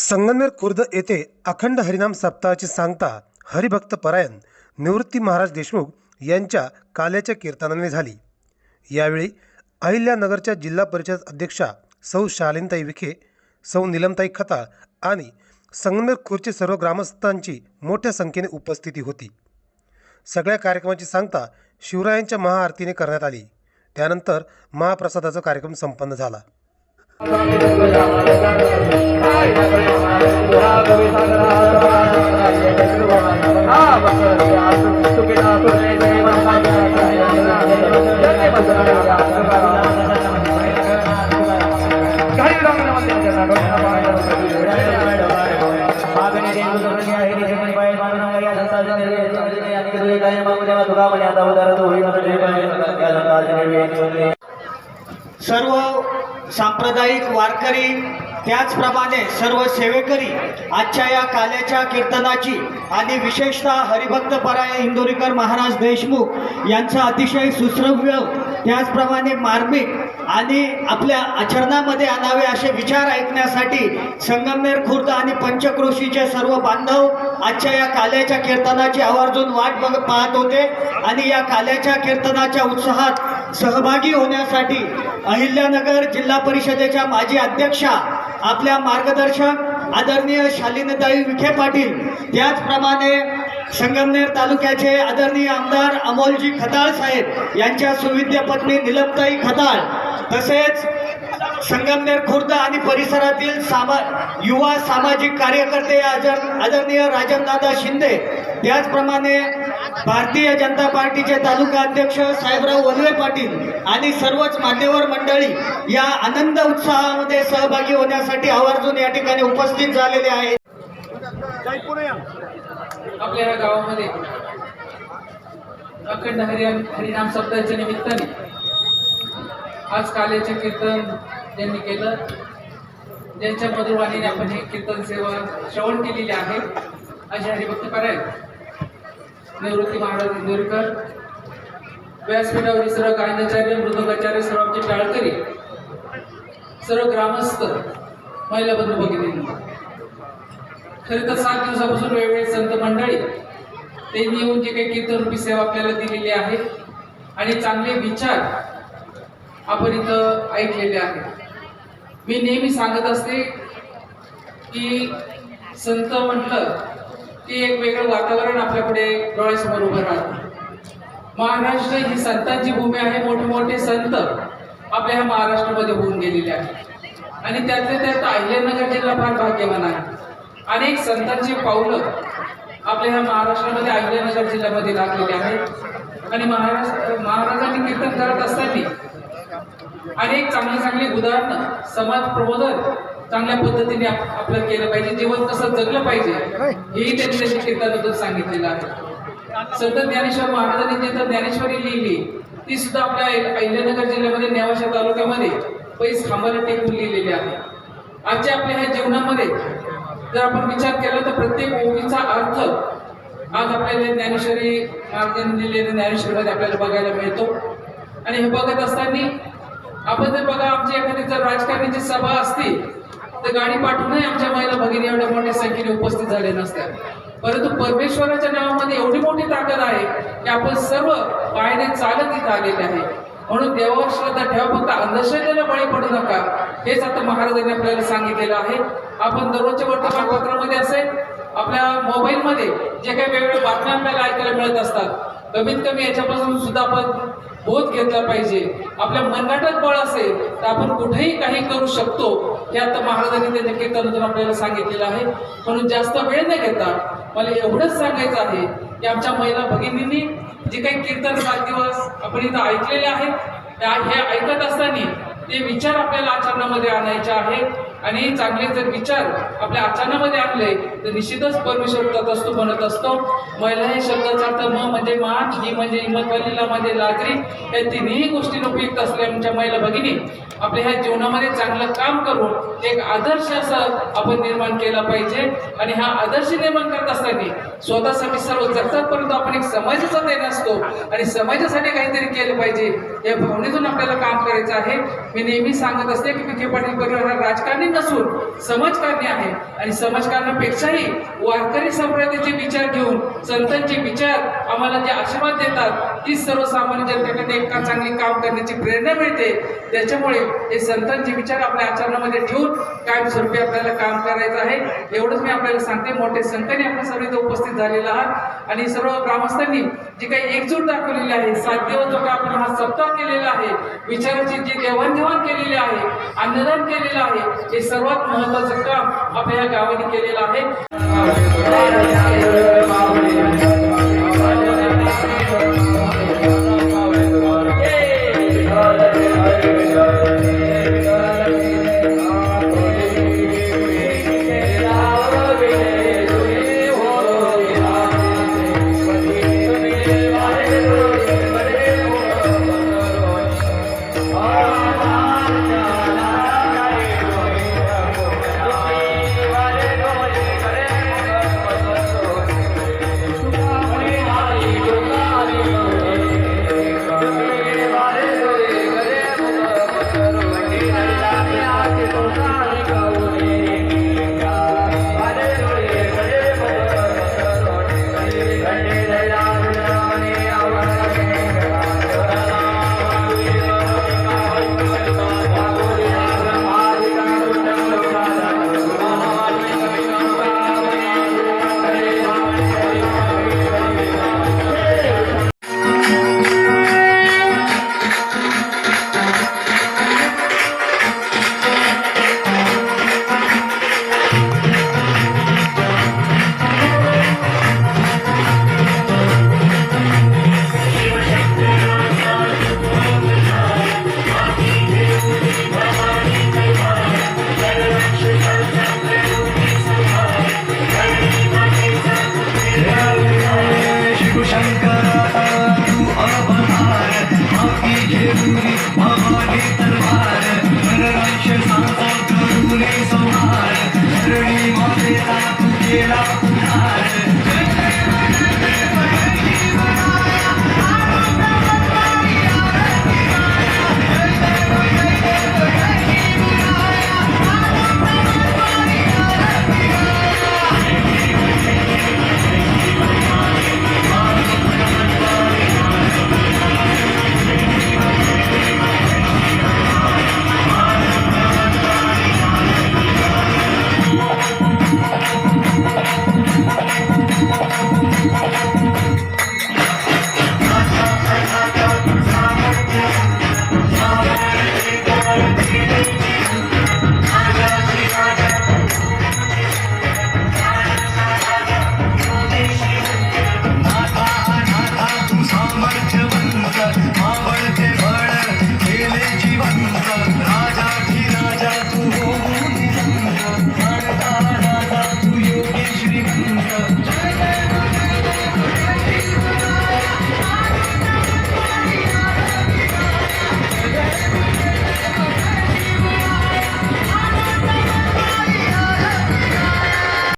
संगमनेर खुर्द येथे अखंड हरिनाम सप्ताहाची सांगता हरिभक्त परायण निवृत्ती महाराज देशमुख यांच्या काल्याच्या कीर्तनाने झाली। यावेळी अहिल्यानगरच्या जिल्हा परिषद अध्यक्षा सौ शालिनताई विखे, सौ नीलमताई खताळ आणि संगमनेर खुर्दचे सर्व ग्रामस्थांची मोठ्या संख्येने उपस्थिती होती। सगळ्या कार्यक्रमाची सांगता शिवरायांच्या महाआरतीने करण्यात आली। त्यानंतर महाप्रसादाचा कार्यक्रम संपन्न झाला। सर्व सांप्रदायिक वारकरी त्याचप्रमाणे सर्व सेवेकरी आजच्या या काल्याच्या कीर्तनाची आणि विशेषतः हरिभक्त परायण इंदोरीकर महाराज देशमुख यांचा अतिशय सुश्रव्य त्याचप्रमाणे मार्मिक आणि आपल्या आचरणामध्ये आणावे असे विचार ऐकण्यासाठी संगमनेर खुर्द आणि पंचक्रोशीचे सर्व बांधव आजच्या या काल्याच्या कीर्तनाची आवर्जून वाट पाहत होते आणि या काल्याच्या कीर्तनाच्या उत्साहात सहभागी होण्यासाठी अहिल्यानगर जिल्हा परिषदेच्या माजी अध्यक्षा आपल्या मार्गदर्शक आदरणीय शालिनताई विखे पाटील, त्याचप्रमाणे संगमनेर तालुक्याचे आदरणीय आमदार अमोलजी खताळ साहेब यांच्या सुविद्य पत्नी नीलमताई खताळ, तसेच संगमनेर खुर्द आणि परिसरातील युवा सामाजिक कार्यकर्ते आदरणीय राजनदादा शिंदे, त्याचप्रमाणे भारतीय जनता पार्टीचे तालुका अध्यक्ष साहेबराव वलवे पाटील आणि सर्वच मान्यवर मंडळी या आनंद उत्साहामध्ये सहभागी होण्यासाठी आवर्जून या ठिकाणी उपस्थित झालेले आहेत। आपल्या या गावामध्ये अखंड हरिनाम सप्ताहाच्या निमित्ताने आज काल्याचे कीर्तन ज्यांनी केलं, ज्यांच्या मधुरवाणीने आपण हे कीर्तन सेवा श्रवण केलेली आहे, असे हरिभक्त परायण निवृत्ती महाराज इंदोरीकर, व्यासपीठावरील सर्व गायनाचार्य, मृदंगाचार्य, सर्व आमचे टाळकरी, सर्व ग्रामस्थ, महिला बंधू भगिनींनी, खरं तर 7 दिवसापासून वेगवेगळे संत मंडळी त्यांनी येऊन जे काही कीर्तनरूपी सेवा आपल्याला दिलेली आहे आणि चांगले विचार आपण इथं ऐकलेले आहेत। मी नेहमी सांगत असते की संत म्हटलं की एक वेगळं वातावरण आपल्यापुढे डोळ्यासमोर उभं राहतं। महाराष्ट्र ही संतांची भूमी आहे। मोठे मोठे संत आपल्या ह्या महाराष्ट्रामध्ये होऊन गेलेले आहेत आणि त्यातल्या त्यात अहिल्यानगर जिल्हा फार भाग्यवान आहे। अनेक संतांची पावलं आपल्या ह्या महाराष्ट्रामध्ये अहिल्यानगर जिल्ह्यामध्ये लागलेली आहेत आणि महाराजांनी कीर्तन करत असताना अनेक चांगली उदाहरणं, समाज प्रबोधन चांगल्या पद्धतीने आपलं केलं पाहिजे, जीवन कसं जगलं पाहिजे हेही त्यांनी त्यांच्या कीर्तनातून सांगितलेलं आहे। संत ज्ञानेश्वर महाराजांनी जिथं ज्ञानेश्वरी लिहिली ती सुद्धा आपल्या अहिल्यानगर जिल्ह्यामध्ये नेवाशा तालुक्यामध्ये पैस खांबाला टेकून लिहिलेली आहे। आजच्या आपल्या ह्या जीवनामध्ये जर आपण विचार केला तर प्रत्येक ओवीचा अर्थ आज आपल्याला ज्ञानेश्वरी महाराजांनी लिहिलेल्या ज्ञानेश्वरीमध्ये आपल्याला बघायला मिळतो। आणि हे बघत असताना आपण जर बघा, आमची एखादी जर राजकारणाची सभा असती तर गाडी पाठवूनही आमच्या महिला भगिनी एवढ्या मोठ्या संख्येने उपस्थित झाले नसत्या, परंतु परमेश्वराच्या नावामध्ये एवढी मोठी ताकद आहे की आपण सर्व पायाने चालत इथं आलेले आहे। म्हणून देवावर श्रद्धा ठेवा, फक्त अंधश्रद्धेला बळी पडू नका, हेच आता महाराजांनी आपल्याला सांगितलेलं आहे। आपण दररोजच्या वर्तमानपत्रामध्ये असेल, आपल्या मोबाईलमध्ये जे काही वेगवेगळ्या बातम्या आपल्याला ऐकायला मिळत असतात, कमीत कमी याच्यापासून सुद्धा आपण बोध घेतला पाहिजे। आपल्या मनगटात बळ असेल तर आपण कुठेही काही करू शकतो, हे आता महाराजांनी त्यांच्या कीर्तनातून आपल्याला सांगितलेलं आहे। म्हणून जास्त वेळ न घेता मला एवढंच सांगायचं आहे की आमच्या महिला भगिनींनी जे काही कीर्तन 7 दिवस आपण इथं ऐकलेले आहेत, हे ऐकत असताना ते विचार आपल्याला आचरणामध्ये आणायचे आहेत आणि चांगले जर विचार आपल्या आचरणामध्ये आणले तर निश्चितच परमेश्वर तथास्तु म्हणत असतो। महिला हे शब्दाचा अर्थ म म्हणजे मान, ही म्हणजे हिम्मतवालीला म्हणजे लाजरी, या तिन्ही गोष्टी उपयुक्त असल्या आमच्या महिला भगिनी आपल्या ह्या जीवनामध्ये चांगलं काम करून एक आदर्श असं आपण निर्माण केला पाहिजे। आणि हा आदर्श निर्माण करत असताना स्वतःसाठी सर्व जगतात, परंतु आपण एक समाजाचा देण असतो आणि समाजासाठी काहीतरी केलं पाहिजे या भावनेतून आपल्याला काम करायचं आहे। मी नेहमी सांगत असते की विखे पाटील परिवार हा राजकारणी नसून समाजकारणी आहे आणि समाजकारणापेक्षाही वारकरी संप्रदायाचे विचार घेऊन संतांचे विचार आम्हाला जे आशीर्वाद देतात ती सर्वसामान्य जनतेकडे एक चांगली काम करण्याची प्रेरणा मिळते. त्याच्यामुळे हे संतांचे विचार आपल्या आचरणामध्ये ठेवून कायमस्वरूपी आपल्याला काम करायचं आहे. एवढंच मी आपल्याला सांगते. मोठे संतांनी आपण सर्व इथे उपस्थित झालेला आहात आणि सर्व ग्रामस्थांनी जी काही एकजूट दाखवलेली आहे, 7 दिवस जो काही आपण हा सप्ताह केलेला आहे, विचाराची जी देवाणघेवाण केलेली आहे, अन्नदान केलेलं आहे, हे सर्वात महत्त्वाचं काम आपल्या या गावाने केलेलं आहे. Yeah.